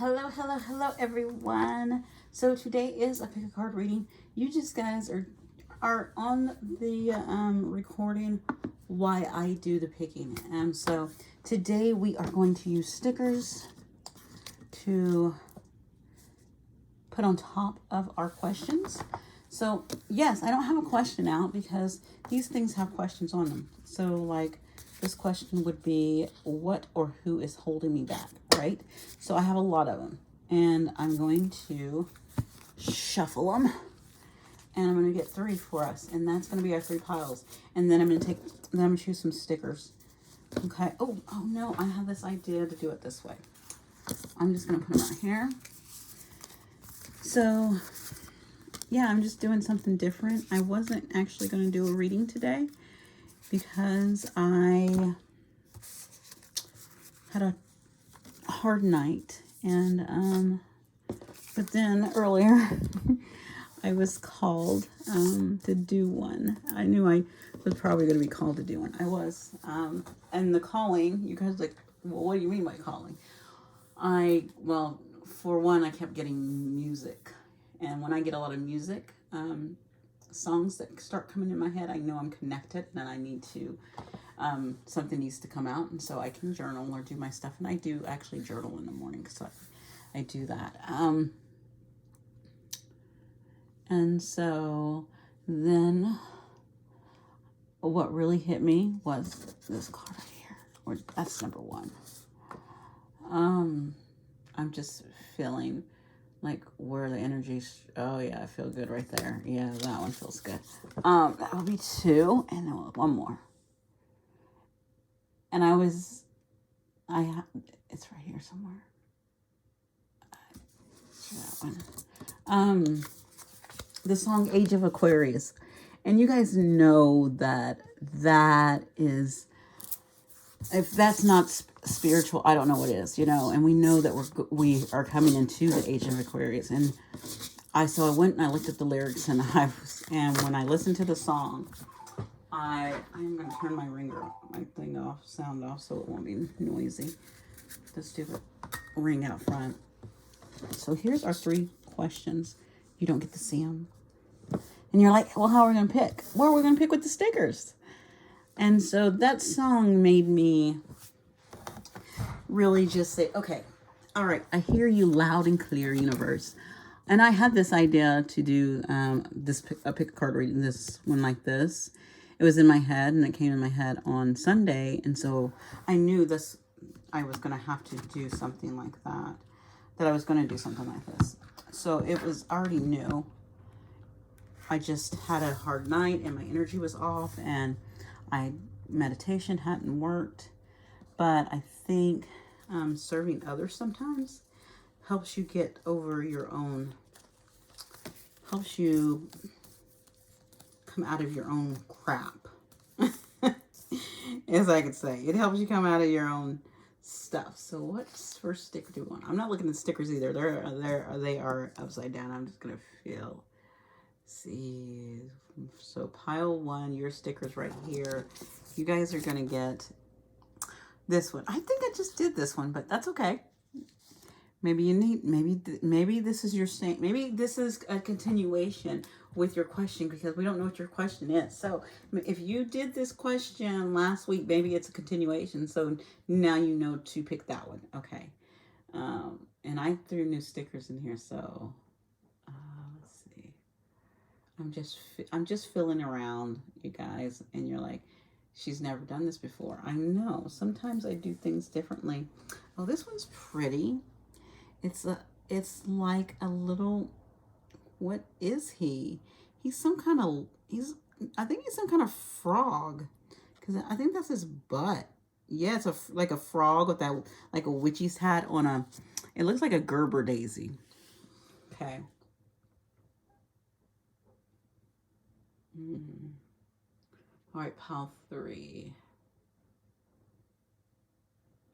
Hello, everyone. So today is a pick a card reading. You just guys are on the recording why I do the picking. So today we are going to use stickers to put on top of our questions. So yes, I don't have a question out because these things have questions on them. So like this question would be, what or who is holding me back, right? So I have a lot of them, and I'm going to shuffle them, and I'm going to get 3 for us, and that's going to be our 3 piles. And then I'm going to choose some stickers. Okay. Oh no, I have this idea to do it this way. I'm just going to put them right here. So yeah, I'm just doing something different. I wasn't actually going to do a reading today because I had a hard night, and but then earlier I was called to do one. I knew I was probably going to be called to do one. I was, and the calling, you guys like, well, what do you mean by calling? Well, for one, I kept getting music, and when I get a lot of music, songs that start coming in my head, I know I'm connected and I need to, something needs to come out, and so I can journal or do my stuff. And I do actually journal in the morning, so I do that. And so then what really hit me was this card right here. That's number 1. I'm just feeling like where the energy's, oh yeah, I feel good right there. Yeah, that one feels good. That will be 2, and then one more. And it's right here somewhere. That one. The song Age of Aquarius. And you guys know that is, if that's not spiritual, I don't know what is, and we know that we are coming into the Age of Aquarius. And so I went and I looked at the lyrics, and when I listened to the song, I'm going to turn my thing off, sound off, so it won't be noisy. The stupid ring out front. So here's our 3 questions. You don't get to see them. And you're like, well, how are we going to pick? Well, we're going to pick with the stickers. And so that song made me really just say, okay, all right, I hear you loud and clear, universe. And I had this idea to do a pick a card reading, this one like this. It was in my head, and it came in my head on Sunday. And so I knew I was going to have to do something like that I was going to do something like this. So it was already new. I just had a hard night, and my energy was off, and meditation hadn't worked. But I think serving others sometimes helps you get over helps you come out of your own crap. As I could say, it helps you come out of your own stuff. So what's first sticker do we want? I'm not looking at stickers either. They are upside down. I'm just gonna see. So pile 1, your stickers right here. You guys are gonna get this one. I think I just did this one, but that's okay. Maybe this is your same. Maybe this is a continuation with your question, because we don't know what your question is. So if you did this question last week, maybe it's a continuation. So now you know to pick that one. Okay. And I threw new stickers in here. So let's see. I'm just filling around, you guys, and you're like, she's never done this before. I know. Sometimes I do things differently. Oh, this one's pretty. It's like a little, what is he? I think he's some kind of frog, because I think that's his butt. Yeah, it's like a frog with that, like a witch's hat on it looks like a Gerber daisy. Okay. All right, pile 3.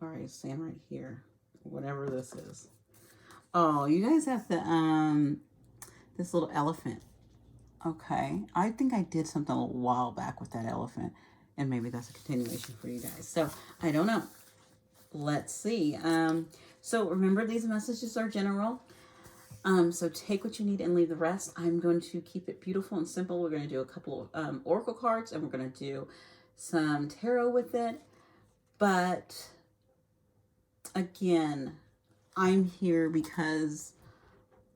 All right, stand right here, whatever this is. Oh, you guys have this little elephant. Okay, I think I did something a little while back with that elephant, and maybe that's a continuation for you guys. So I don't know. let's see. So remember, these messages are general. So take what you need and leave the rest. I'm going to keep it beautiful and simple. We're going to do a couple of oracle cards, and we're going to do some tarot with it. But again, I'm here because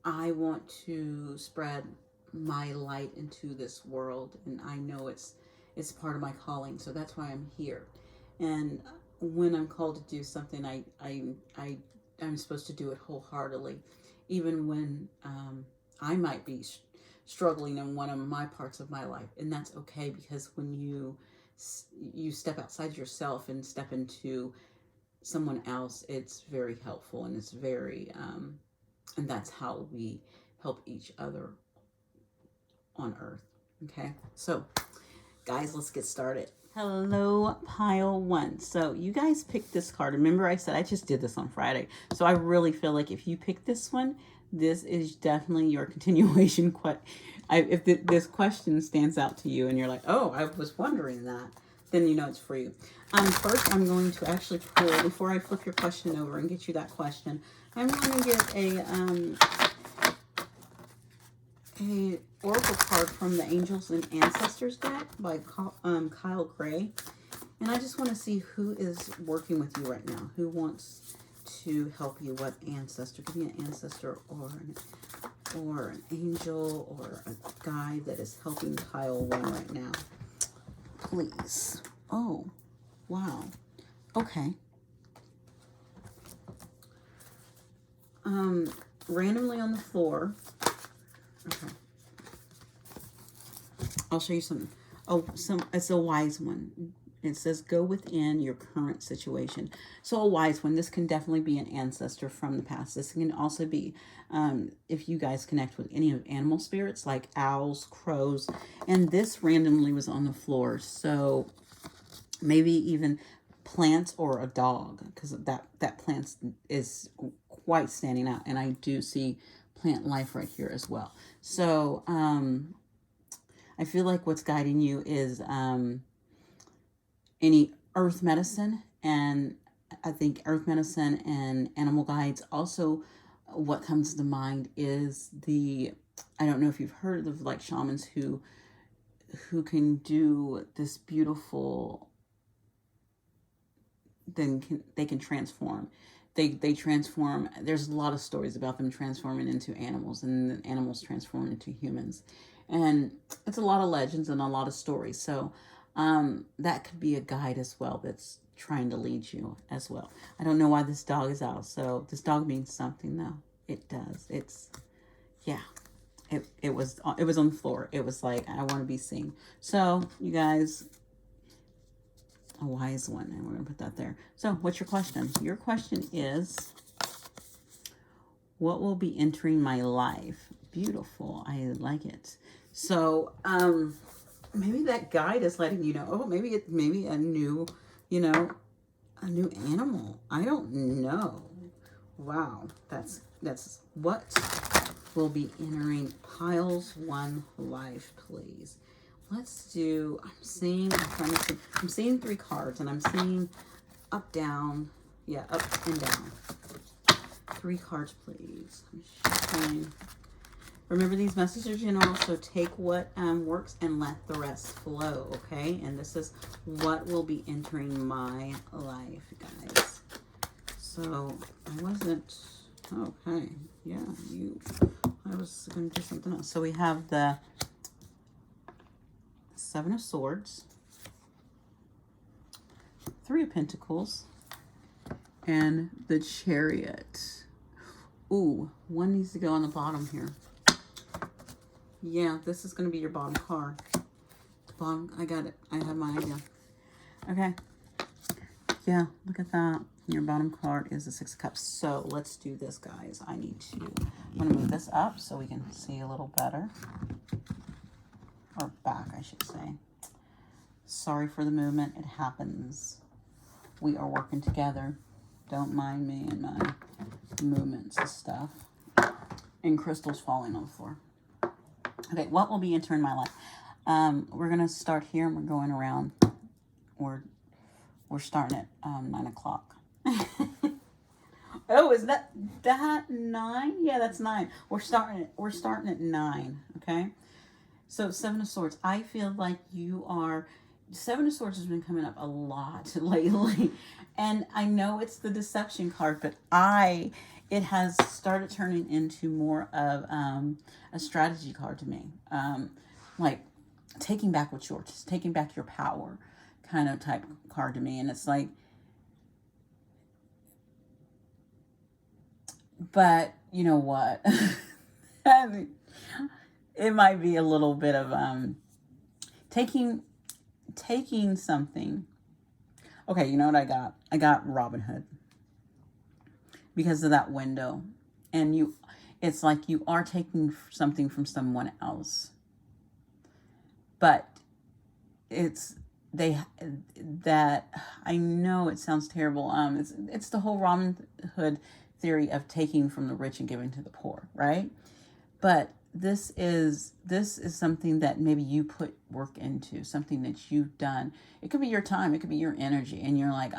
I want to spread my light into this world, and I know it's part of my calling. So that's why I'm here. And when I'm called to do something, I'm supposed to do it wholeheartedly, even when I might be struggling in one of my parts of my life, and that's okay, because when you step outside yourself and step into someone else, it's very helpful, and it's very and that's how we help each other on earth. Okay, so guys, let's get started. Hello, pile one. So you guys picked this card. Remember, I said I just did this on Friday. So I really feel like if you pick this one, this is definitely your continuation. If this question stands out to you and you're like, oh, I was wondering that, then you know it's for you. First, I'm going to actually pull, before I flip your question over and get you that question, I'm going to get a oracle card from the Angels and Ancestors deck by Kyle Gray. And I just want to see who is working with you right now. Who wants to help you? What ancestor? Give me an ancestor or an angel or a guide that is helping pile one right now. Please. Oh, wow. Okay. Randomly on the floor. Okay. I'll show you some. Oh, it's a wise one. It says, go within your current situation. So a wise one, this can definitely be an ancestor from the past. This can also be, if you guys connect with any of animal spirits, like owls, crows. And this randomly was on the floor. So maybe even plants or a dog, because that plant is quite standing out. And I do see plant life right here as well. So I feel like what's guiding you is any earth medicine, and I think earth medicine and animal guides. Also, what comes to mind is I don't know if you've heard of like shamans who can do this beautiful, they can transform. They transform. There's a lot of stories about them transforming into animals, and the animals transform into humans. And it's a lot of legends and a lot of stories. So that could be a guide as well that's trying to lead you as well. I don't know why this dog is out. So this dog means something, though. It does. Yeah. It was on the floor. It was like, I want to be seen. So you guys, a wise one, and we're going to put that there. So what's your question? Your question is, what will be entering my life? Beautiful. I like it. So, maybe that guide is letting you know, oh, maybe a new, a new animal. I don't know. Wow. That's what will be entering piles one life, please. Let's do, I'm seeing 3 cards, and I'm seeing up, down. Yeah, up and down. 3 cards, please. I'm shuffling. Remember, these messages are general, so take what works and let the rest flow, okay? And this is what will be entering my life, guys. So, I wasn't, okay, yeah, I was going to do something else. So, we have the 7 of Swords, 3 of Pentacles, and the Chariot. Ooh, one needs to go on the bottom here. Yeah, this is going to be your bottom card. The bottom, I got it. I have my idea. Okay. Yeah, look at that. Your bottom card is the 6 of Cups. So let's do this, guys. I'm going to move this up so we can see a little better. Or back, I should say. Sorry for the movement. It happens. We are working together. Don't mind me and my movements and stuff. And crystals falling on the floor. Okay, what will be entering my life? We're going to start here, and we're going around. We're starting at 9 o'clock. Oh, is that 9? Yeah, that's 9. We're starting at 9, okay? So 7 of Swords. I feel like you are 7 of Swords has been coming up a lot lately. And I know it's the deception card, but it has started turning into more of a strategy card to me. Like taking back what's yours, taking back your power kind of type card to me. And it's like, but you know what? I mean, it might be a little bit of taking taking something. Okay, you know what I got? I got Robin Hood because of that window. And it's like you are taking something from someone else. But it's they that I know it sounds terrible. It's the whole Robin Hood theory of taking from the rich and giving to the poor, right? But this is something that maybe you put work into, something that you've done. It could be your time, it could be your energy, and you're like,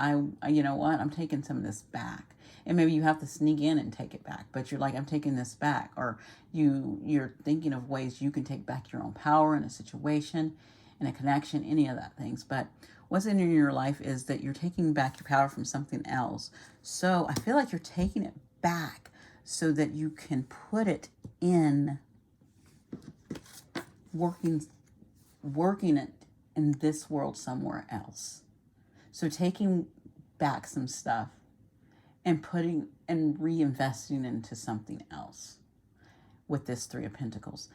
you know what, I'm taking some of this back. And maybe you have to sneak in and take it back, but you're like, I'm taking this back. Or you're thinking of ways you can take back your own power in a situation, in a connection, any of that things. But what's in your life is that you're taking back your power from something else. So I feel like you're taking it back so that you can put it in working it in this world somewhere else. So taking back some stuff and putting and reinvesting into something else with this 3 of Pentacles.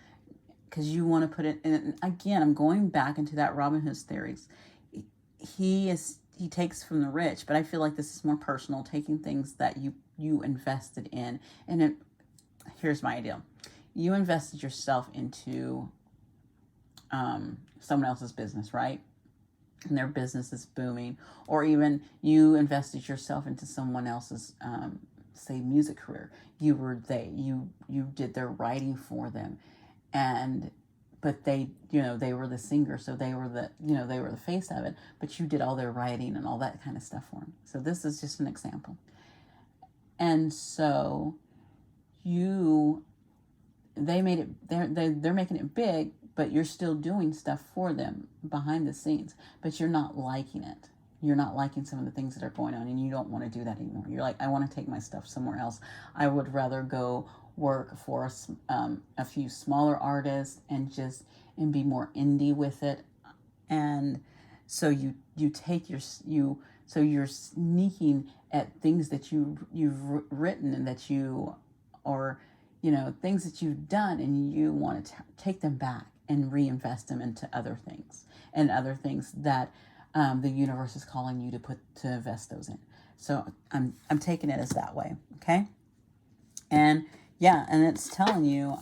Because you want to put it in, again, I'm going back into that Robin Hood theories. He takes from the rich, but I feel like this is more personal, taking things that you invested in. And here's my idea. You invested yourself into someone else's business, right? And their business is booming. Or even you invested yourself into someone else's, say, music career. You did their writing for them. But they were the singer, so they were the face of it, but you did all their writing and all that kind of stuff for them. So this is just an example. And so they're making it big, but you're still doing stuff for them behind the scenes, but you're not liking it. You're not liking some of the things that are going on, and you don't want to do that anymore. You're like, I want to take my stuff somewhere else. I would rather go work for a few smaller artists and be more indie with it. And so you're sneaking at things that you've written and that or things that you've done, and you want to take them back and reinvest them into other things that the universe is calling you to invest those in. So I'm taking it as that way, okay? And yeah, and it's telling you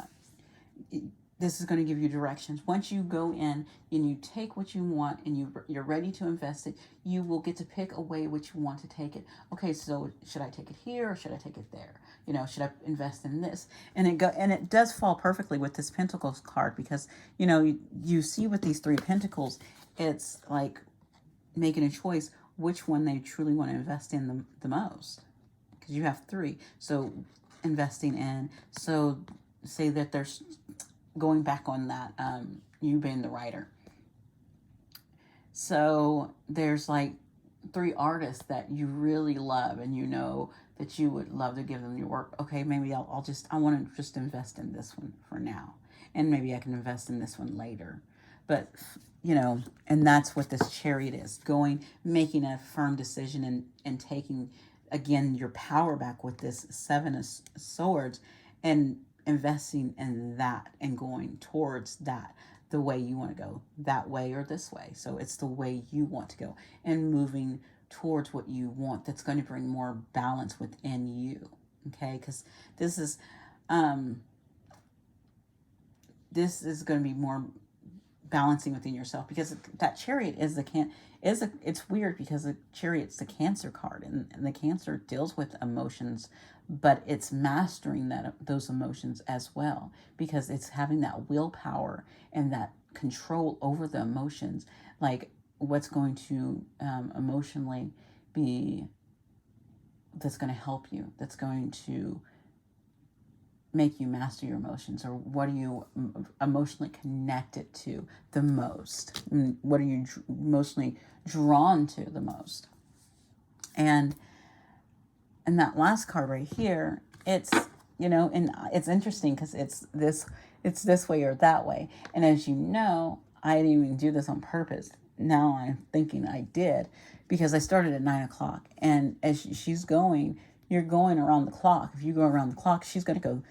this is going to give you directions. Once you go in and you take what you want and you're ready to invest it, you will get to pick a way which you want to take it. Okay, so should I take it here or should I take it there? Should I invest in this? And it does fall perfectly with this Pentacles card, because you see with these 3 Pentacles, it's like making a choice which one they truly want to invest in the most, because you have 3. So investing in, so say that there's going back on that, you being the writer. So there's like 3 artists that you really love, and that you would love to give them your work. Okay, maybe I want to just invest in this one for now, and maybe I can invest in this one later. But and that's what this Chariot is, making a firm decision and taking again your power back with this 7 of Swords, and investing in that and going towards that, the way you want to go, that way or this way. So it's the way you want to go, and moving towards what you want, that's going to bring more balance within you. Okay, because this is going to be more balancing within yourself, because that Chariot it's weird, because the Chariot's the Cancer card, and the Cancer deals with emotions, but it's mastering those emotions as well, because it's having that willpower and that control over the emotions, like what's going to emotionally be that's going to help you, that's going to make you master your emotions, or what are you emotionally connected to the most? What are you emotionally drawn to the most? And that last card right here, it's, you know, and it's interesting because it's this way or that way. And as you know, I didn't even do this on purpose. Now I'm thinking I did, because I started at 9 o'clock, and as she's going, you're going around the clock. If you go around the clock, she's gonna go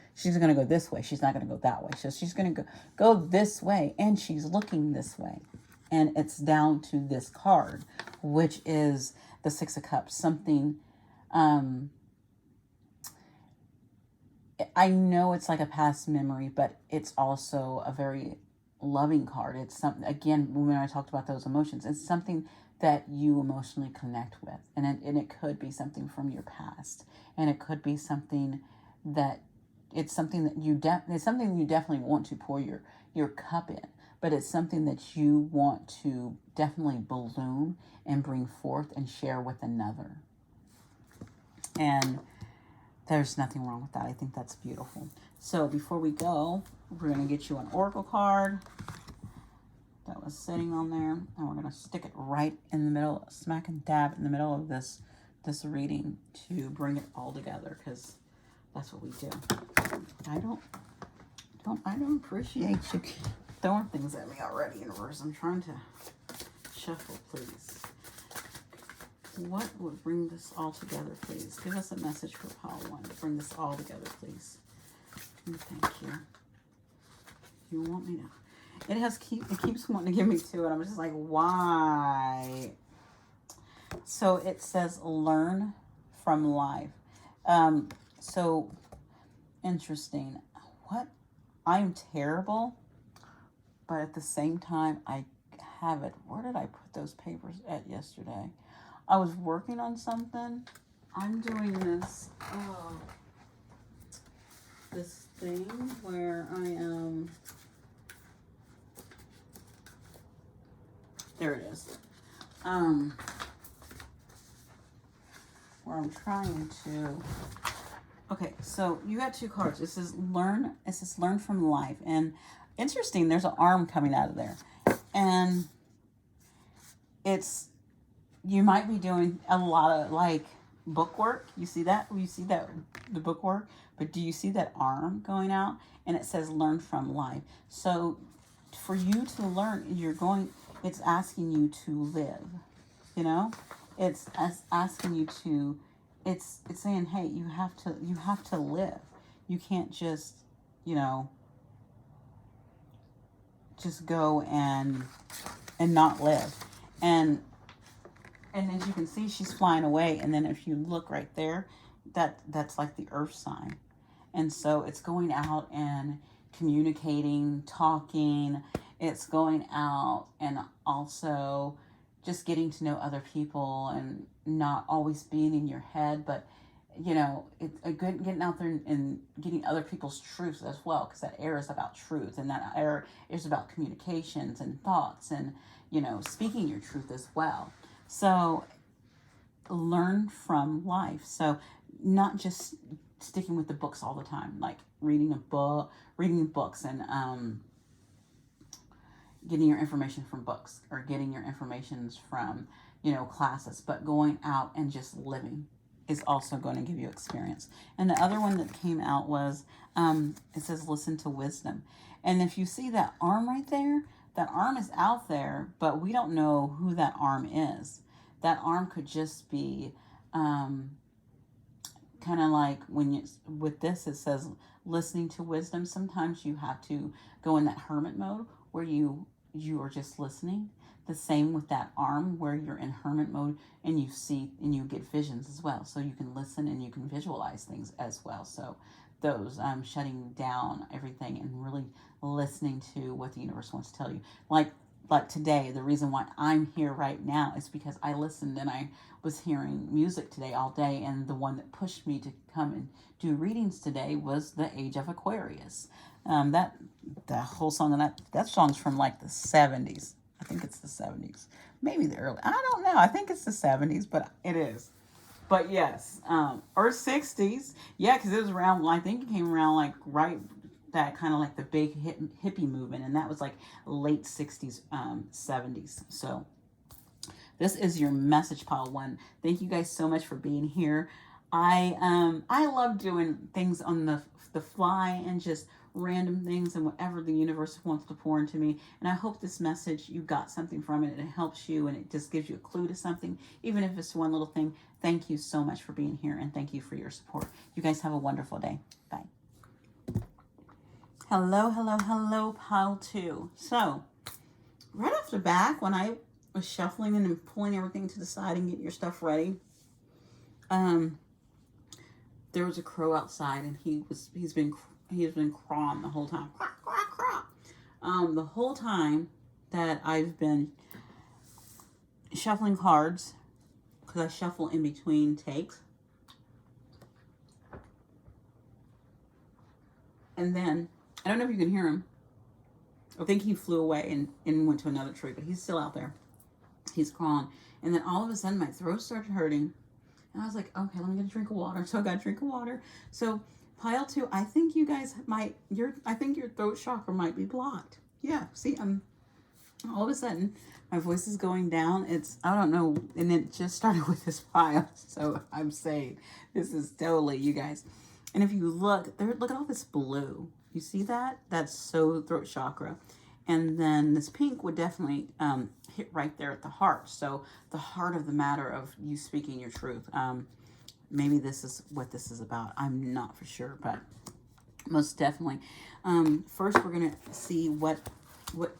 this way. She's not gonna go that way. So she's gonna go this way, and she's looking this way. And it's down to this card, which is the Six of Cups. Something, I know it's like a past memory, but it's also a very loving card. It's something, again, when I talked about those emotions, it's something that you emotionally connect with. And it could be something from your past. And it could be something that, it's something that it's something you definitely want to pour your cup in. But it's something that you want to definitely bloom and bring forth and share with another. And there's nothing wrong with that. I think that's beautiful. So before we go, we're going to get you an oracle card that was sitting on there, and we're going to stick it right in the middle, smack and dab in the middle of this reading to bring it all together, because that's what we do. I don't appreciate you throwing things at me already, universe. I'm trying to shuffle, please. What would bring this all together, please? Give us a message for pile 1 to bring this all together, please. And thank you. You want me to? It keeps wanting to give me 2, and I'm just like, why? So it says learn from life. So interesting. What? I'm terrible, but at the same time, I have it. Where did I put those papers at yesterday? I was working on something. I'm doing this this thing where I am. There it is. Where I'm trying to. Okay, so you got 2 cards. It says learn. It says learn from life, and interesting. There's an arm coming out of there, and it's. You might be doing a lot of like book work. You see that? You see that, the book work? But do you see that arm going out? And it says learn from life. So for you to learn, it's asking you to live. You know? It's asking you to, it's saying, hey, you have to live. You can't just, just go and not live. And as you can see, she's flying away. And then if you look right there, that's like the earth sign. And so it's going out and communicating, talking. It's going out and also just getting to know other people and not always being in your head, but it's a good getting out there and getting other people's truths as well, because that air is about truth, and that air is about communications and thoughts and speaking your truth as well. So learn from life. So not just sticking with the books all the time, like reading books and getting your information from books or getting your information from classes, but going out and just living is also going to give you experience. And the other one that came out was it says listen to wisdom. And if you see that arm right there, that arm is out there, but we don't know who that arm is. That arm could just be kind of like with this, it says listening to wisdom. Sometimes you have to go in that hermit mode where you are just listening. The same with that arm where you're in hermit mode and you see and you get visions as well. So you can listen and you can visualize things as well. So those shutting down everything and really listening to what the universe wants to tell you. Like today, the reason why I'm here right now is because I listened and I was hearing music today all day, and the one that pushed me to come and do readings today was The Age of Aquarius. That whole song, and that song's from like the 70s. I think it's the 70s. Maybe the early, I don't know. I think it's the 70s, but it is. But yes, or 60s. Yeah, because it was around, I think it came around like right, that kind of like the big hippie movement. And that was like late 60s, 70s. So this is your message pile one. Thank you guys so much for being here. I love doing things on the fly and just random things and whatever the universe wants to pour into me. And I hope this message, you got something from it and it helps you and it just gives you a clue to something, even if it's one little thing. Thank you so much for being here and thank you for your support. You guys have a wonderful day. Bye. Hello, hello, hello, pile two. So right off the back, when I was shuffling and pulling everything to the side and getting your stuff ready, there was a crow outside and he's been crawling the whole time. Quack, quack, quack. The whole time that I've been shuffling cards, because I shuffle in between takes. And then, I don't know if you can hear him. I think he flew away and went to another tree, but he's still out there. He's crawling. And then all of a sudden, my throat started hurting. And I was like, okay, let me get a drink of water. So I got a drink of water. So pile two, I think you guys might, I think your throat chakra might be blocked. Yeah, see, all of a sudden, my voice is going down. I don't know, and it just started with this pile. So I'm saying, this is totally you guys. And if you look, look at all this blue. You see that? That's so throat chakra. And then this pink would definitely hit right there at the heart. So the heart of the matter of you speaking your truth. Maybe this is what this is about. I'm not for sure, but most definitely. First, we're going to see what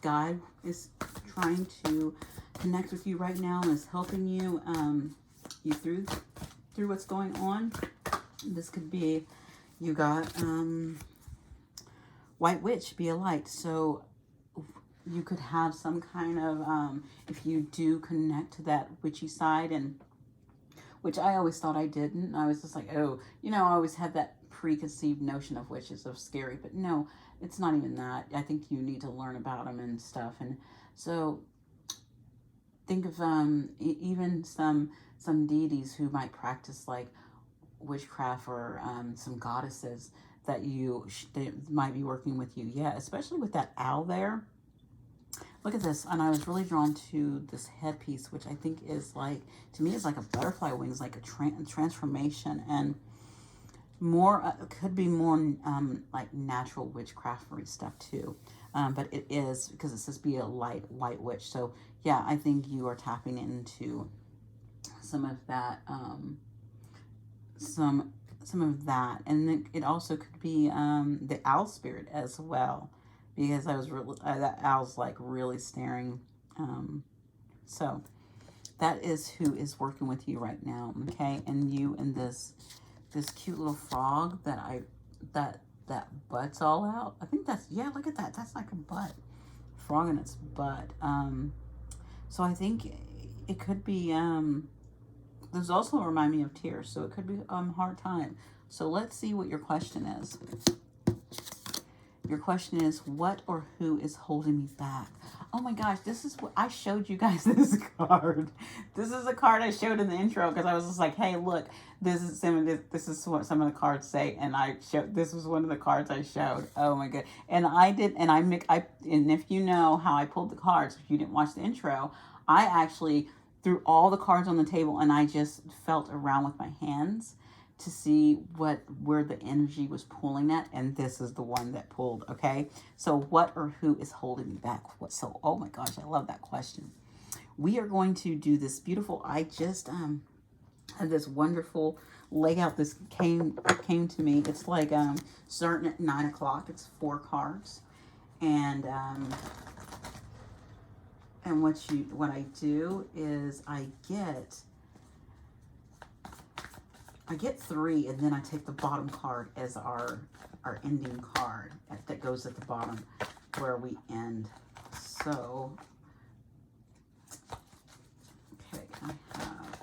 God is trying to connect with you right now and is helping you through what's going on. This could be, you got White Witch, be a light. So you could have some kind of, if you do connect to that witchy side, and which I always thought I didn't. I was just like, oh, I always had that preconceived notion of witches, of scary, but no, it's not even that. I think you need to learn about them and stuff. And so think of even some deities who might practice like witchcraft, or some goddesses that they might be working with you. Yeah, especially with that owl there. Look at this, and I was really drawn to this headpiece, which I think is like, to me, is like a butterfly wings, like a transformation, and more, could be more like natural witchcraftery stuff too. But it is, because it says be a light white witch. So yeah, I think you are tapping into some of that, some of that. And then it also could be the owl spirit as well, because I was really, that owl's like really staring. So that is who is working with you right now, okay? And you and this cute little frog that butt's all out. I think that's, yeah, look at that. That's like a butt. Frog in its butt. So I think it could be, there's also remind me of tears, so it could be hard time. So let's see what your question is. Your question is, what or who is holding me back? Oh my gosh, this is what I showed you guys, this card. This is a card I showed in the intro, because I was just like, hey, look, this is what some of the cards say, and this was one of the cards I showed. Oh my god. And and if you know how I pulled the cards, if you didn't watch the intro, I actually threw all the cards on the table and I just felt around with my hands to see where the energy was pulling at, and this is the one that pulled. Okay, so what or who is holding me back? Oh my gosh, I love that question. We are going to do this beautiful, I just had this wonderful layout. This came to me. It's like starting at 9 o'clock. It's 4 cards, and what I do is I get 3, and then I take the bottom card as our ending card that goes at the bottom where we end. So, okay, I have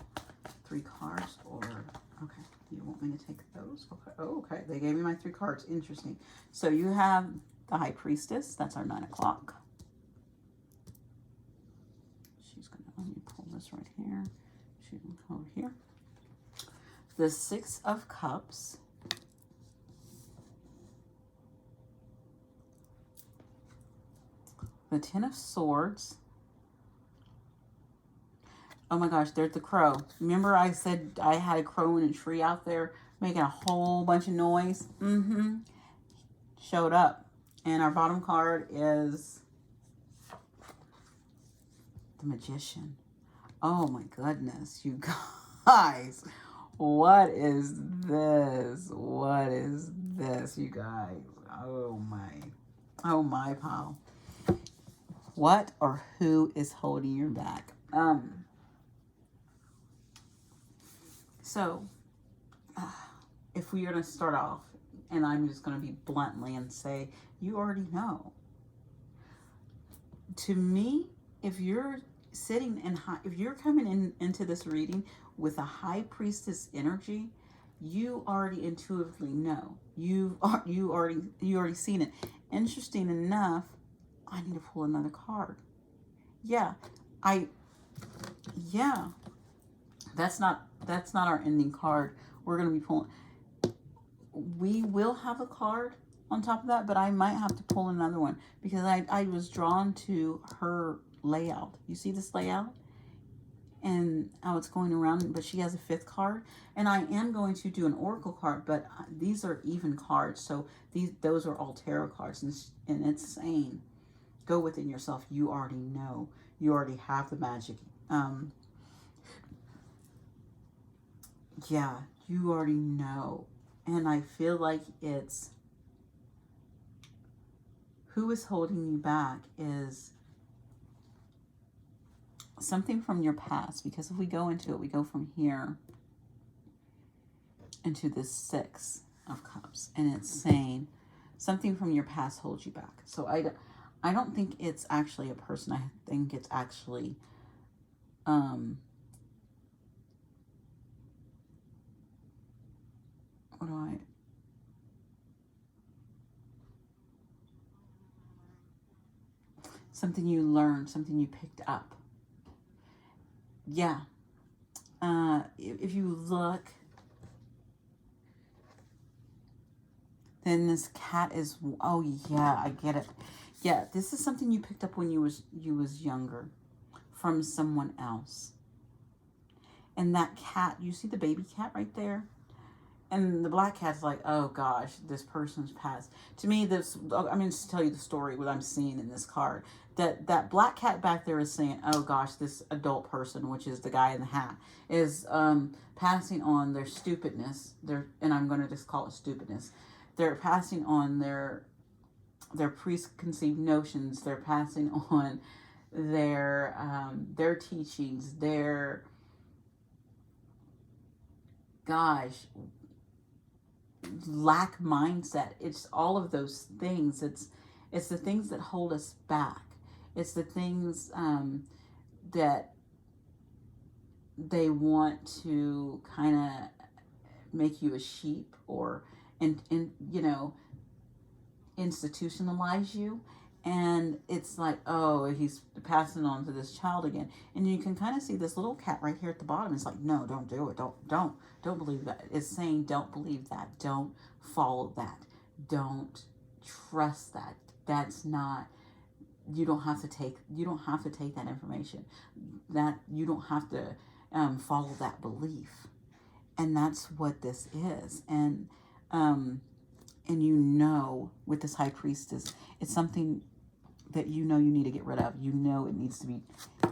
3 cards, or, okay, you want me to take those? Okay, oh, okay, they gave me my 3 cards. Interesting. So you have the High Priestess. That's our 9 o'clock. She's gonna, let me pull this right here. She's gonna come over here. the Six of Cups, the Ten of Swords. Oh my gosh, there's the crow. Remember I said I had a crow in a tree out there making a whole bunch of noise? Showed up. And our bottom card is the Magician. Oh my goodness, you guys. What is this? What is this, you guys? Oh my pal. What or who is holding you back? So, if we are going to start off, and I'm just going to be bluntly and say, you already know. To me, if you're sitting in high, if you're coming into this reading with a High Priestess energy, you already intuitively know. You already seen it. Interesting enough, I need to pull another card. Yeah, that's not our ending card. We're gonna be pulling. We will have a card on top of that, but I might have to pull another one because I was drawn to her layout. You see this layout and how it's going around, but she has a fifth card, and I am going to do an oracle card, but these are even cards, so those are all tarot cards, and it's saying, go within yourself. You already know. You already have the magic. Yeah, you already know. And I feel like it's who is holding you back is something from your past. Because if we go into it, we go from here into this Six of Cups. And it's saying something from your past holds you back. So I don't think it's actually a person. I think it's actually something you learned, something you picked up. Yeah. If you look, then this cat is, oh yeah, I get it. Yeah, this is something you picked up when you was younger from someone else. And that cat, you see the baby cat right there? And the black cat's like, oh gosh, this person's passed. To me, I'm going to tell you the story, what I'm seeing in this card. That black cat back there is saying, oh gosh, this adult person, which is the guy in the hat, is passing on their stupidness. And I'm going to just call it stupidness. They're passing on their preconceived notions. They're passing on their teachings, their, gosh, lack mindset. It's all of those things. It's the things that hold us back. It's the things that they want to kind of make you a sheep or institutionalize you. And it's like, oh, he's passing on to this child again. And you can kind of see this little cat right here at the bottom. It's like, no, don't do it. Don't believe that. It's saying, don't believe that. Don't follow that. Don't trust that. That's not, you don't have to take that information. That you don't have to follow that belief. And that's what this is. And with this High Priestess, it's something that you need to get rid of. It needs to be,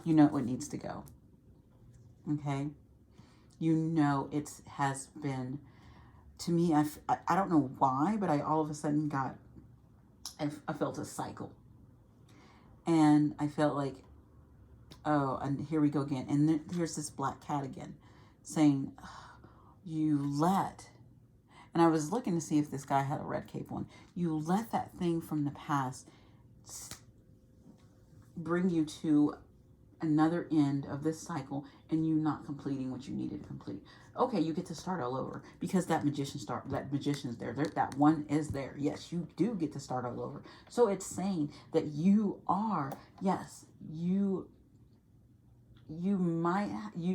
it needs to go. Okay? It has been, to me, I don't know why, but I all of a sudden I felt a cycle. And I felt like, oh, and here we go again. And then here's this black cat again saying, and I was looking to see if this guy had a red cape on. You let that thing from the past bring you to another end of this cycle, and you not completing what you needed to complete. Okay, you get to start all over because that magician's there. That one is there. Yes, you do get to start all over. So it's saying that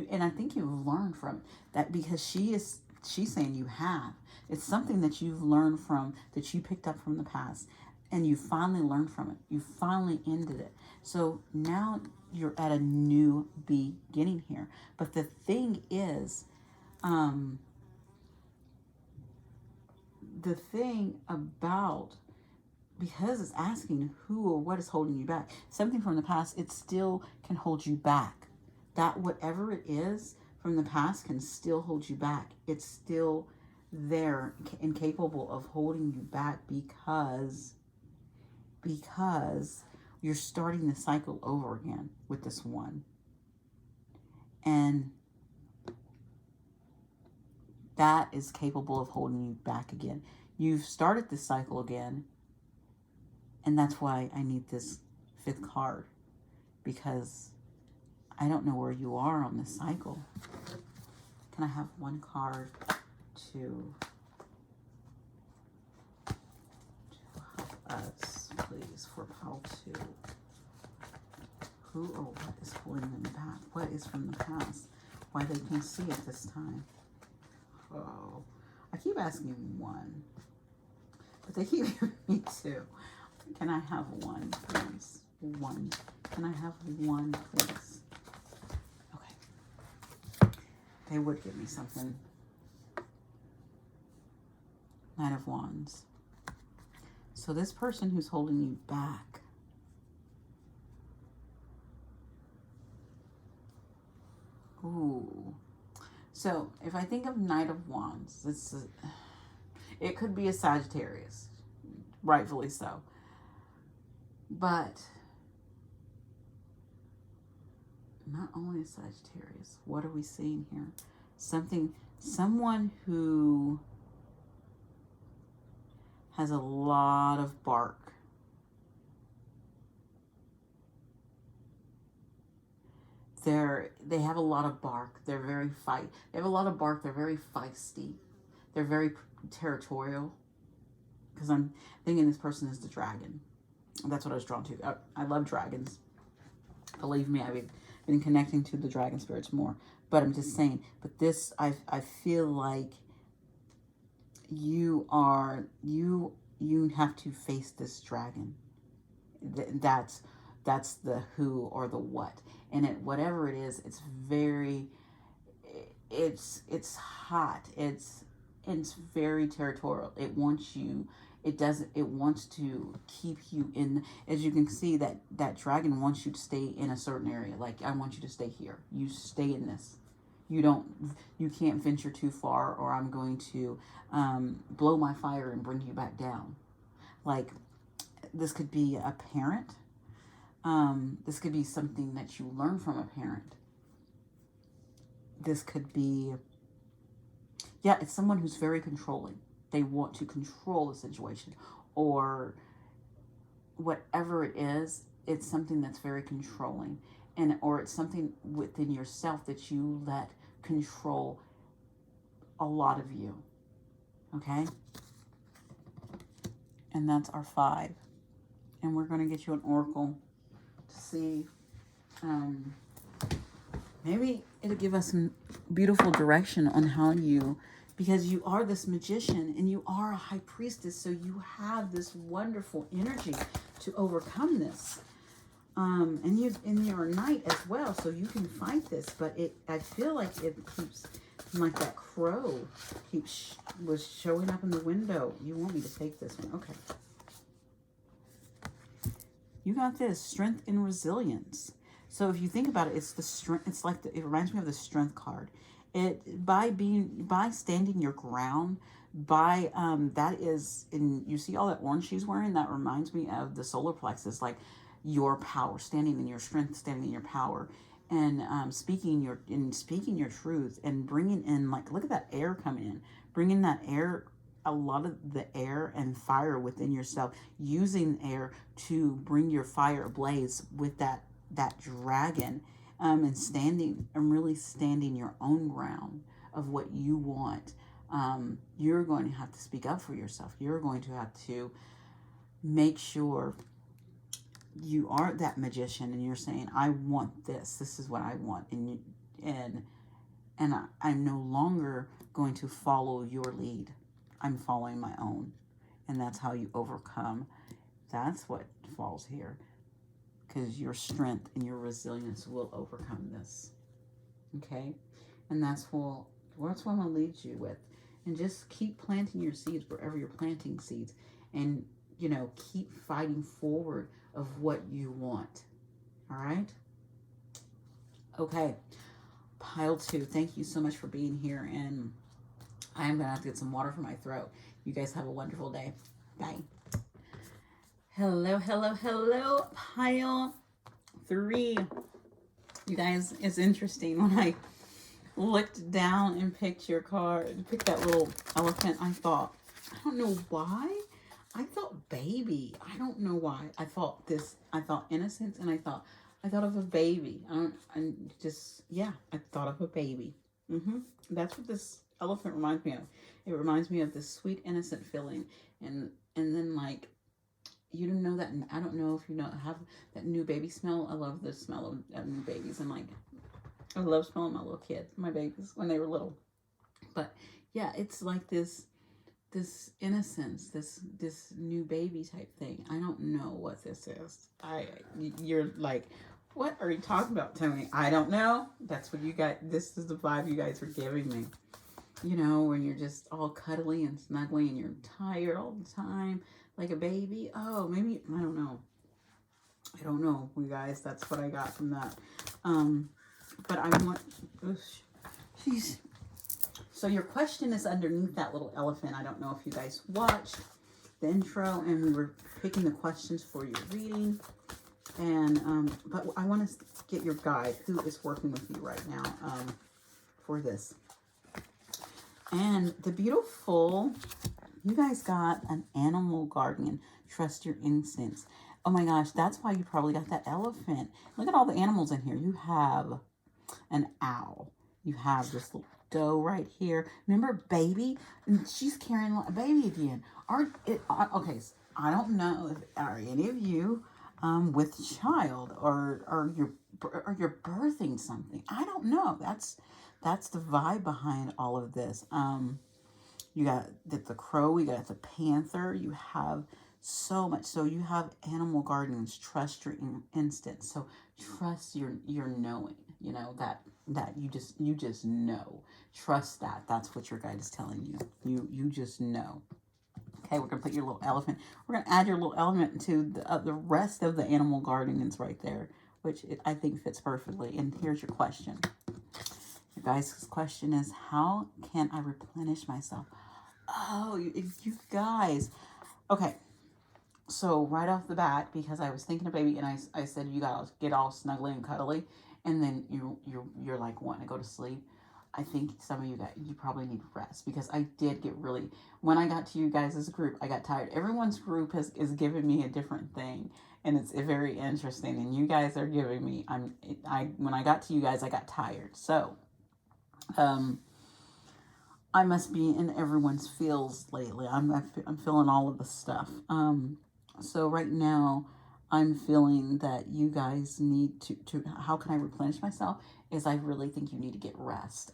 and I think you've learned from that, because she is she's saying you have. It's something that you've learned from, that you picked up from the past, and you finally learned from it. You finally ended it. So now you're at a new beginning here. But the thing is, the thing about, because it's asking who or what is holding you back, something from the past, it still can hold you back. That whatever it is from the past can still hold you back. It's still there and capable of holding you back because you're starting the cycle over again with this one. And that is capable of holding you back again. You've started this cycle again. And that's why I need this 5th card, because I don't know where you are on this cycle. Can I have one card to help us, please, for pile 2? Who or what is holding them back? What is from the past? Why they can't see it this time? Oh, I keep asking 1, but they keep giving me 2. Can I have 1, please? 1. Can I have 1, please? Okay. They would give me something. Knight of Wands. So this person who's holding you back, ooh. So if I think of Knight of Wands, it could be a Sagittarius, rightfully so. But not only a Sagittarius, what are we seeing here? Someone who has a lot of bark. They have a lot of bark. They have a lot of bark. They're very feisty. They're very territorial. Because I'm thinking this person is the dragon. That's what I was drawn to. I love dragons. Believe me, I've been connecting to the dragon spirits more. But I'm just saying. But this, I feel like you have to face this dragon. That's the who or the what. And whatever it is, it's very, it's hot. It's very territorial. It wants you. It wants to keep you in, as you can see, that dragon wants you to stay in a certain area. Like, I want you to stay here. You stay in this. You can't venture too far, or I'm going to blow my fire and bring you back down. Like, this could be a parent. This could be something that you learn from a parent. This could be, yeah, it's someone who's very controlling. They want to control the situation, or whatever it is. It's something that's very controlling, or it's something within yourself that you let control a lot of you. Okay? And that's our 5. And we're going to get you an oracle to see. Maybe it'll give us some beautiful direction on how you, because you are this magician and you are a high priestess, so you have this wonderful energy to overcome this. And you're a knight as well, so you can fight this. But I feel like it keeps, like that crow was showing up in the window. You want me to take this one? Okay. You got this, strength and resilience. So if you think about it, it's the strength. It's like it reminds me of the strength card. By standing your ground, that is, and you see all that orange she's wearing. That reminds me of the solar plexus, like your power, standing in your strength, standing in your power, and speaking your truth, and bringing in, like, look at that air coming in, bringing that air. A lot of the air and fire within yourself, using air to bring your fire ablaze with that dragon, and really standing your own ground of what you want. You're going to have to speak up for yourself. You're going to have to make sure you are that magician, and you're saying, I want this. This is what I want. And And I'm no longer going to follow your lead. I'm following my own. And that's how you overcome. That's what falls here. Because your strength and your resilience will overcome this. Okay? And that's what I'm going to lead you with. And just keep planting your seeds wherever you're planting seeds. And, you know, keep fighting forward of what you want. All right? Okay. Pile 2, thank you so much for being here. And I am going to have to get some water for my throat. You guys have a wonderful day. Bye. Hello, hello, hello. Pile 3. You guys, it's interesting when I looked down and picked your card, picked that little elephant. I thought, I don't know why. I thought baby. I don't know why. I thought innocence, and I thought of a baby. I thought of a baby. That's what this elephant reminds me of. It reminds me of this sweet, innocent feeling. And then, like, you don't know that. I don't know if you know, have that new baby smell. I love the smell of new babies. And, like, I love smelling my little kids, my babies, when they were little. But yeah, it's like this innocence, this new baby type thing. I don't know what this is. You're like, what are you talking about, Tony? I don't know. That's what you got. This is the vibe you guys are giving me. You know, when you're just all cuddly and snuggly and you're tired all the time, like a baby. Oh, maybe, I don't know. I don't know, you guys. That's what I got from that. But I want, jeez. So your question is underneath that little elephant. I don't know if you guys watched the intro, and we were picking the questions for your reading. And, but I want to get your guide who is working with you right now, for this. And the beautiful, you guys got an animal guardian. Trust your instincts. Oh my gosh, that's why you probably got that elephant. Look at all the animals in here. You have an owl. You have this little doe right here. Remember baby? And she's carrying a baby again. Okay, so I don't know if are any of you with child or you're birthing something. I don't know. That's the vibe behind all of this. You got the crow, you got the panther, you have so much. So you have animal guardians. Trust your instincts. So trust your knowing, you know, that you just know. Trust that. That's what your guide is telling you. You just know. Okay, we're going to put your little elephant. We're going to add your little elephant to the rest of the animal guardians right there, which I think fits perfectly. And here's your question. Your guys' question is, how can I replenish myself? Oh, you guys. Okay, so right off the bat, because I was thinking of baby, and I said you gotta get all snuggly and cuddly, and then you're like wanting to go to sleep. I think some of you guys, you probably need rest, because I did get really, when I got to you guys' group, I got tired. Everyone's group is giving me a different thing, and it's very interesting. And you guys are giving me, when I got to you guys, I got tired. So, I must be in everyone's feels lately. I'm feeling all of the stuff. So right now, I'm feeling that you guys need to how can I replenish myself? Is I really think you need to get rest.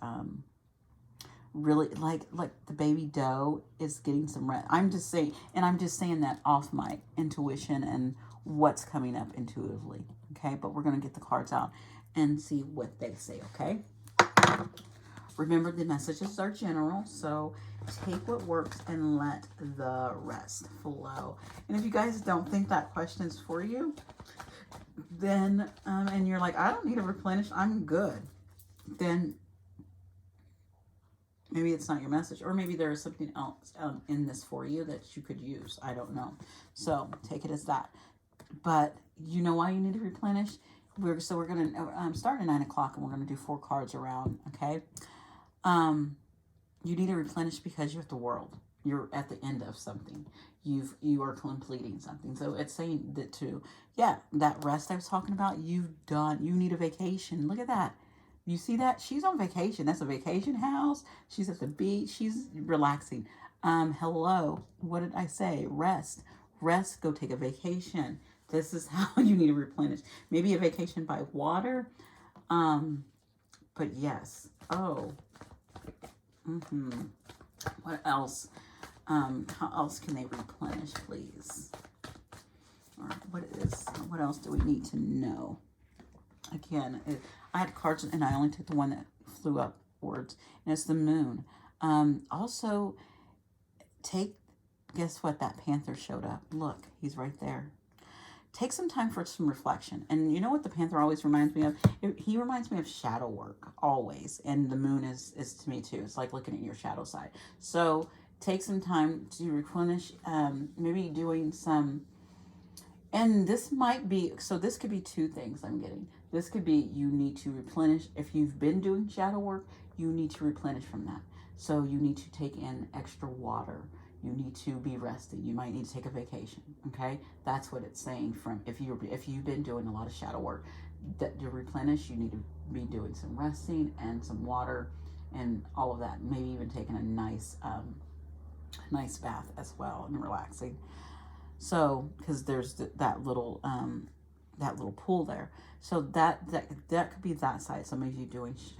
Really, like the baby doe is getting some rest. I'm just saying that off my intuition and what's coming up intuitively. Okay, but we're gonna get the cards out and see what they say. Okay. Remember, the messages are general, so take what works and let the rest flow. And if you guys don't think that question is for you, then, and you're like, I don't need to replenish, I'm good, then maybe it's not your message, or maybe there is something else in this for you that you could use. I don't know. So take it as that. But you know why you need to replenish? We're going to start at 9 o'clock, and we're going to do 4 cards around, okay? You need to replenish because you're at the world. You're at the end of something. You are completing something. So it's saying that that rest I was talking about, you've done. You need a vacation. Look at that. You see that? She's on vacation. That's a vacation house. She's at the beach. She's relaxing. Hello. What did I say? Rest. Rest. Go take a vacation. This is how you need to replenish. Maybe a vacation by water. But yes. Oh. What else? How else can they replenish, please? Or what else do we need to know? Again, I had cards and I only took the one that flew upwards, and it's the moon. Also, guess what? That panther showed up. Look, he's right there. Take some time for some reflection. And you know what the panther always reminds me of? He reminds me of shadow work, always. And the moon is to me too. It's like looking at your shadow side. So take some time to replenish, maybe doing some, and this might be, so this could be two things I'm getting. This could be you need to replenish. If you've been doing shadow work, you need to replenish from that. So you need to take in extra water. You need to be rested. You might need to take a vacation. Okay, that's what it's saying. From if you've been doing a lot of shadow work, that to replenish, you need to be doing some resting and some water and all of that. Maybe even taking a nice bath as well and relaxing. So because there's that little pool there. So that could be that side. Some of you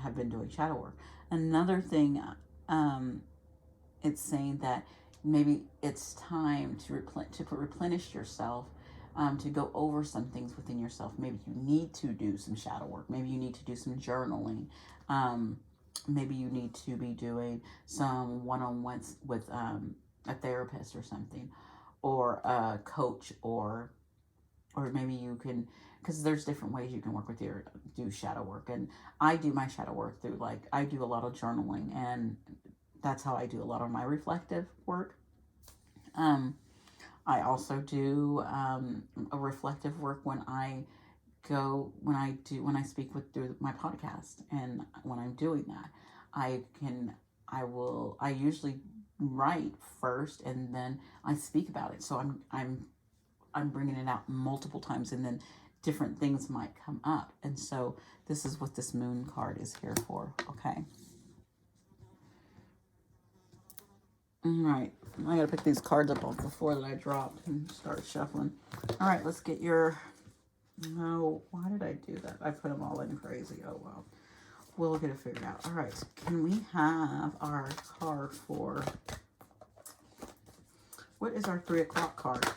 have been doing shadow work. Another thing, it's saying that maybe it's time to replenish yourself, to go over some things within yourself. Maybe you need to do some shadow work. Maybe you need to do some journaling. Maybe you need to be doing some one-on-ones with a therapist or something, or a coach, or maybe you can, because there's different ways you can work with do shadow work. And I do my shadow work through, like, I do a lot of journaling, and that's how I do a lot of my reflective work. I also do a reflective work when I speak through my podcast. And when I'm doing that, I usually write first and then I speak about it. So I'm bringing it out multiple times, and then different things might come up. And so this is what this moon card is here for. Okay. All right. I got to pick these cards up off the floor that I dropped and start shuffling. All right. Let's get your... No, why did I do that? I put them all in crazy. Oh, well. We'll get it figured out. All right. Can we have our card for... What is our 3 o'clock card?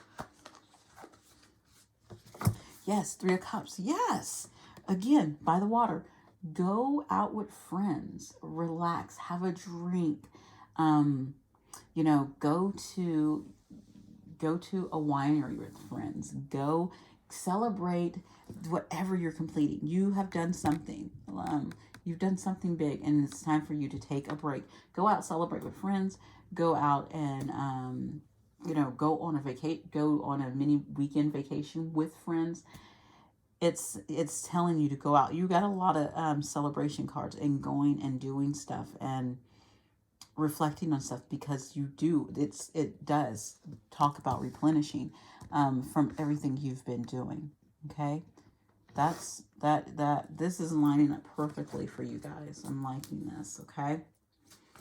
Yes, 3 of Cups. Yes. Again, by the water. Go out with friends. Relax. Have a drink. Go to a winery with friends. Go celebrate whatever you're completing. You have done something. You've done something big, and it's time for you to take a break. Go out, celebrate with friends. Go out and go on a mini weekend vacation with friends. It's telling you to go out. You got a lot of celebration cards and going and doing stuff and reflecting on stuff, because it does talk about replenishing from everything you've been doing. Okay, this is lining up perfectly for you guys. I'm liking this. Okay,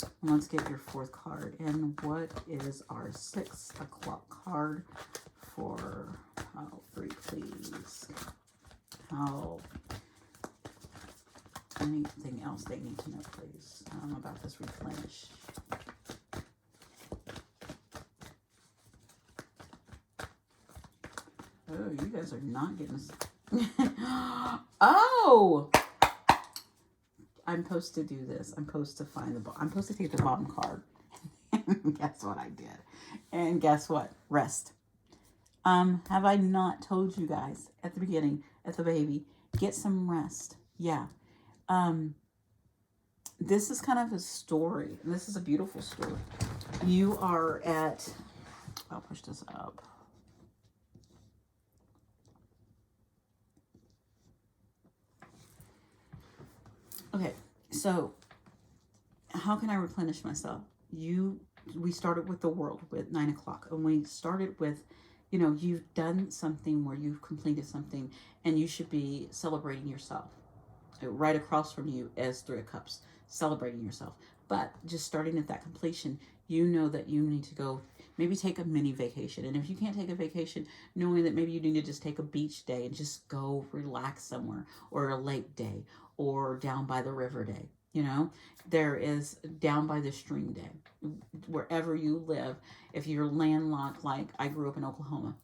and let's get your 4th card. And what is our 6 o'clock card for pile 3, please? Anything else they need to know, please, about this replenish? Oh, you guys are not getting... Oh! I'm supposed to do this. I'm supposed to I'm supposed to take the bottom card. Guess what I did? And guess what? Rest. Have I not told you guys at the beginning, at the baby, get some rest? Yeah. This is kind of a story. This is a beautiful story. You are at... I'll push this up. Okay, so how can I replenish myself? We started with the world with 9 o'clock, and we started with, you've done something where you've completed something, and you should be celebrating yourself. Right across from you as 3 of Cups, celebrating yourself. But just starting at that completion, you know that you need to go maybe take a mini vacation. And if you can't take a vacation, knowing that maybe you need to just take a beach day and just go relax somewhere, or a lake day, or down by the river day. You know, there is down by the stream day, wherever you live. If you're landlocked, like I grew up in Oklahoma,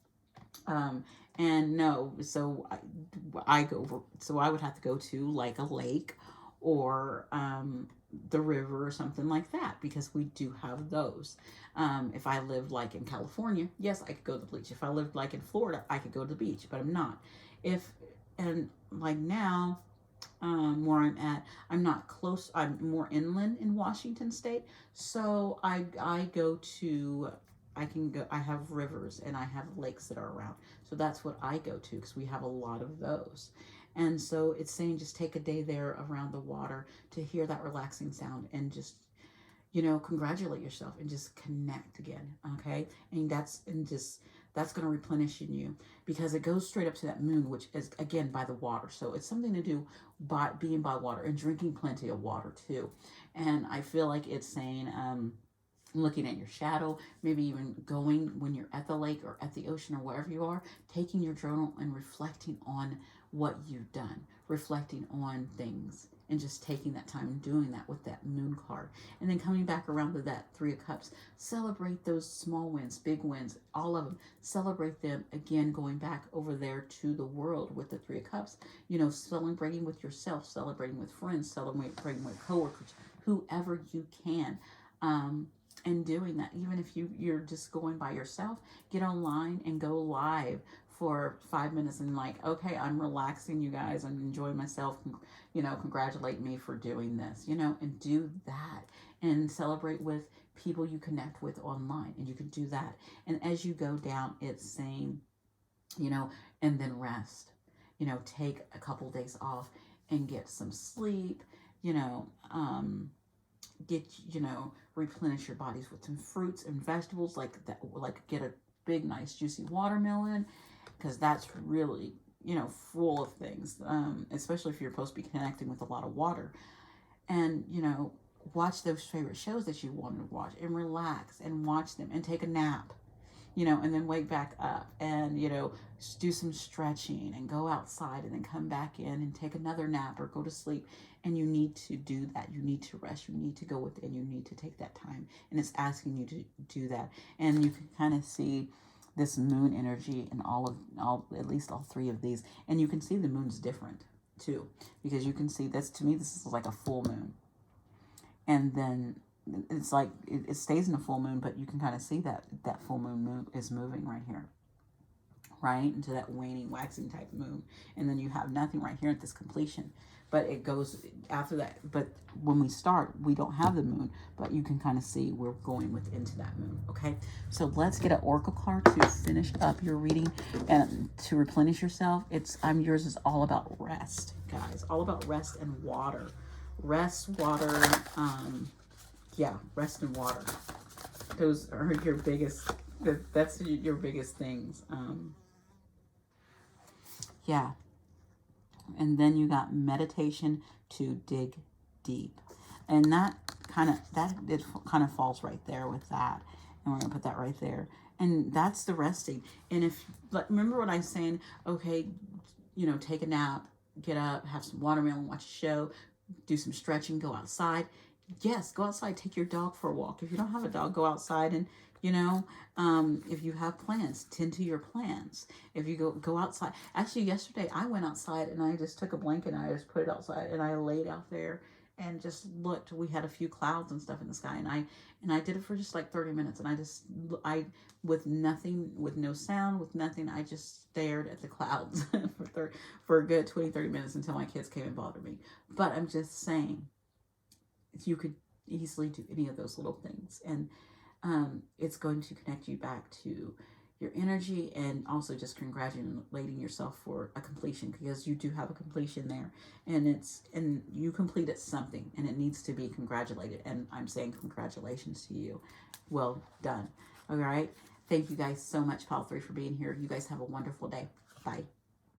um, and no, so I go, so I would have to go to like a lake, or the river or something like that, because we do have those. If I lived like in California, yes, I could go to the beach. If I lived like in Florida, I could go to the beach, but I'm not. If, and like now, where I'm at, I'm not close, I'm more inland in Washington state. So I go to, I can go, I have rivers and I have lakes that are around. So that's what I go to, because we have a lot of those. And so it's saying just take a day there around the water to hear that relaxing sound, and just, you know, congratulate yourself and just connect again. Okay. And that's going to replenish in you, because it goes straight up to that moon, which is again by the water. So it's something to do by being by water and drinking plenty of water too. And I feel like it's saying, looking at your shadow, maybe even going when you're at the lake or at the ocean or wherever you are, taking your journal and reflecting on what you've done, reflecting on things, and just taking that time and doing that with that moon card. And then coming back around to that Three of Cups, celebrate those small wins, big wins, all of them. Celebrate them again, going back over there to the world with the Three of Cups. You know, celebrating with yourself, celebrating with friends, celebrating with coworkers, whoever you can. And doing that, even if you're just going by yourself, get online and go live for 5 minutes and like, okay, I'm relaxing, you guys, I'm enjoying myself, you know, congratulate me for doing this, you know, and do that, and celebrate with people you connect with online, and you can do that. And as you go down, it's saying, you know, and then rest, you know, take a couple days off and get some sleep, you know, get, you know, replenish your bodies with some fruits and vegetables, like that, like get a big nice juicy watermelon, because that's really, you know, full of things, especially if you're supposed to be connecting with a lot of water. And, you know, watch those favorite shows that you wanted to watch, and relax and watch them, and take a nap, you know, and then wake back up, and, you know, do some stretching and go outside, and then come back in and take another nap or go to sleep. And you need to do that. You need to rest. You need to go within. You need to take that time. And it's asking you to do that. And you can kind of see this moon energy in at least all three of these. And you can see the moon's different too, because you can see this, to me, this is like a full moon. And then it's like, it stays in a full moon, but you can kind of see that full moon is moving right here, right into that waning, waxing type moon. And then you have nothing right here at this completion, but it goes after that. But when we start, we don't have the moon, but you can kind of see we're going into that moon. Okay, so let's get an oracle card to finish up your reading and to replenish yourself. Yours is all about rest, guys, all about rest and water. Rest, water, yeah, rest and water. Those are your biggest, that's your biggest things. Yeah. And then you got meditation to dig deep. And that kind of falls right there with that. And we're going to put that right there. And that's the resting. And if, remember what I'm saying, okay, you know, take a nap, get up, have some watermelon, watch a show, do some stretching, go outside. Yes, go outside, take your dog for a walk. If you don't have a dog, go outside and, you know, if you have plants, tend to your plants. If you go outside. Actually, yesterday I went outside and I just took a blanket and I just put it outside and I laid out there and just looked. We had a few clouds and stuff in the sky, and I did it for just like 30 minutes, and I with nothing, with no sound, with nothing, I just stared at the clouds for a good 20-30 minutes until my kids came and bothered me. But I'm just saying, you could easily do any of those little things, and it's going to connect you back to your energy, and also just congratulating yourself for a completion, because you do have a completion there, and you completed something, and it needs to be congratulated. And I'm saying congratulations to you. Well done. All right. Thank you guys so much, Pile 3, for being here. You guys have a wonderful day. Bye.